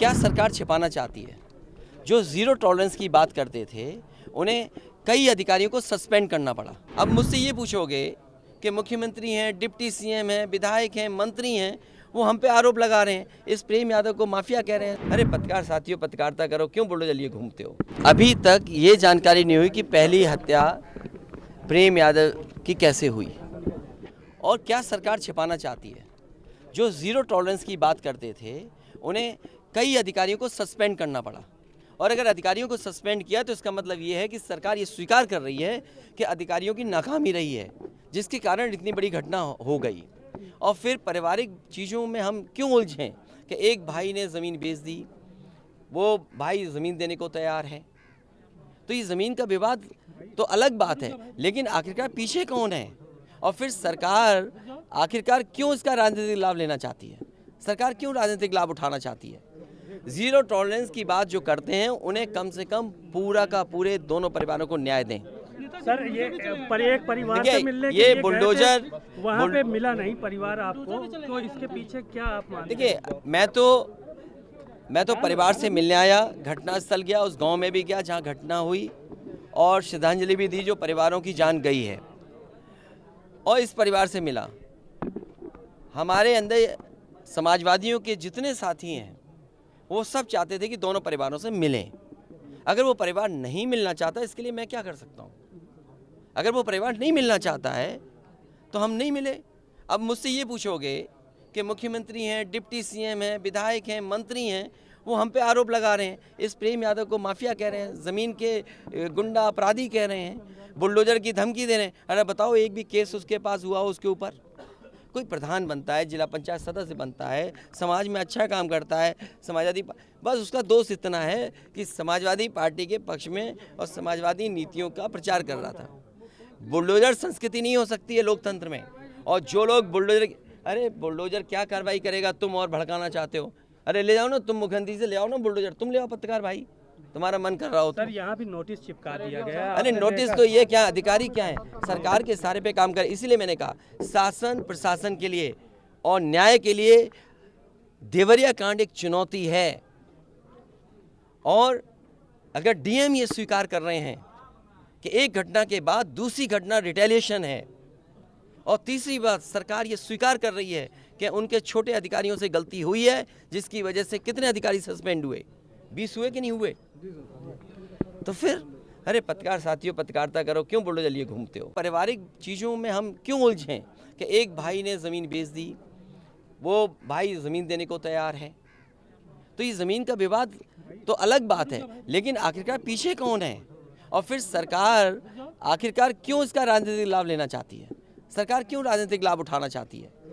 क्या सरकार छिपाना चाहती है? जो ज़ीरो टॉलरेंस की बात करते थे, उन्हें कई अधिकारियों को सस्पेंड करना पड़ा। अब मुझसे ये पूछोगे कि मुख्यमंत्री हैं, डिप्टी सीएम हैं, विधायक हैं, मंत्री हैं, वो हम पे आरोप लगा रहे हैं, इस प्रेम यादव को माफिया कह रहे हैं। अरे पत्रकार साथियों, पत्रकारिता करो, क्यों बुलडोजर लिए घूमते हो? अभी तक ये जानकारी नहीं हुई कि पहली हत्या प्रेम यादव की कैसे हुई और क्या सरकार छिपाना चाहती है। जो ज़ीरो टॉलरेंस की बात करते थे, उन्हें कई अधिकारियों को सस्पेंड करना पड़ा और अगर अधिकारियों को सस्पेंड किया तो इसका मतलब ये है कि सरकार ये स्वीकार कर रही है कि अधिकारियों की नाकामी रही है, जिसके कारण इतनी बड़ी घटना हो गई। और फिर पारिवारिक चीज़ों में हम क्यों उलझें कि एक भाई ने ज़मीन बेच दी, वो भाई ज़मीन देने को तैयार है, तो ये ज़मीन का विवाद तो अलग बात है, लेकिन आखिरकार पीछे कौन है? और फिर सरकार आखिरकार क्यों इसका राजनीतिक लाभ लेना चाहती है? सरकार क्यों राजनीतिक लाभ उठाना चाहती है? ज़ीरो टॉलरेंस की बात जो करते हैं, उन्हें कम से कम पूरा का पूरे दोनों परिवारों को न्याय दें। सर, ये एक परिवार से मिलने के ये लिए बुलडोजर वहाँ पे मिला नहीं परिवार आपको, तो इसके पीछे क्या आप मानते हैं? देखिए, मैं तो परिवार से मिलने आया, घटनास्थल गया, उस गांव में भी गया जहां घटना हुई और श्रद्धांजलि भी दी जो परिवारों की जान गई है, और इस परिवार से मिला। हमारे अंदर समाजवादियों के जितने साथी हैं, वो सब चाहते थे कि दोनों परिवारों से मिलें। अगर वो परिवार नहीं मिलना चाहता, इसके लिए मैं क्या कर सकता हूँ? अगर वो परिवार नहीं मिलना चाहता है तो हम नहीं मिले। अब मुझसे ये पूछोगे कि मुख्यमंत्री हैं, डिप्टी सीएम हैं, विधायक हैं, मंत्री हैं, वो हम पे आरोप लगा रहे हैं, इस प्रेम यादव को माफिया कह रहे हैं, ज़मीन के गुंडा अपराधी कह रहे हैं, बुलडोजर की धमकी दे रहे हैं। अरे बताओ, एक भी केस उसके पास हुआ उसके ऊपर? कोई प्रधान बनता है, जिला पंचायत सदस्य बनता है, समाज में अच्छा काम करता है, समाजवादी, बस उसका दोष इतना है कि समाजवादी पार्टी के पक्ष में और समाजवादी नीतियों का प्रचार कर रहा था। बुलडोजर संस्कृति नहीं हो सकती है लोकतंत्र में। और जो लोग बुलडोजर, अरे बुलडोजर क्या कार्रवाई करेगा? तुम और भड़काना चाहते हो? अरे ले जाओ ना, तुम मुख्यमंत्री से ले आओ ना बुलडोजर, तुम ले आओ पत्रकार भाई, तुम्हारा मन कर रहा हो तो। सर, यहाँ भी नोटिस चिपका दिया गया। अरे नोटिस तो ये क्या, अधिकारी क्या है? सरकार के सारे पे काम कर। इसीलिए मैंने कहा, शासन प्रशासन के लिए और न्याय के लिए देवरिया कांड एक चुनौती है। और अगर डीएम ये स्वीकार कर रहे हैं कि एक घटना के बाद दूसरी घटना रिटेलिएशन है, और तीसरी बात सरकार ये स्वीकार कर रही है कि उनके छोटे अधिकारियों से गलती हुई है, जिसकी वजह से कितने अधिकारी सस्पेंड हुए, 20 हुए कि नहीं हुए? तो फिर अरे पत्रकार साथियों, पत्रकारिता करो, क्यों बुलडोजर लिए घूमते हो? पारिवारिक चीज़ों में हम क्यों उलझें कि एक भाई ने ज़मीन बेच दी, वो भाई ज़मीन देने को तैयार है, तो ये ज़मीन का विवाद तो अलग बात है, लेकिन आखिरकार पीछे कौन है? और फिर सरकार आखिरकार क्यों इसका राजनीतिक लाभ लेना चाहती है? सरकार क्यों राजनीतिक लाभ उठाना चाहती है?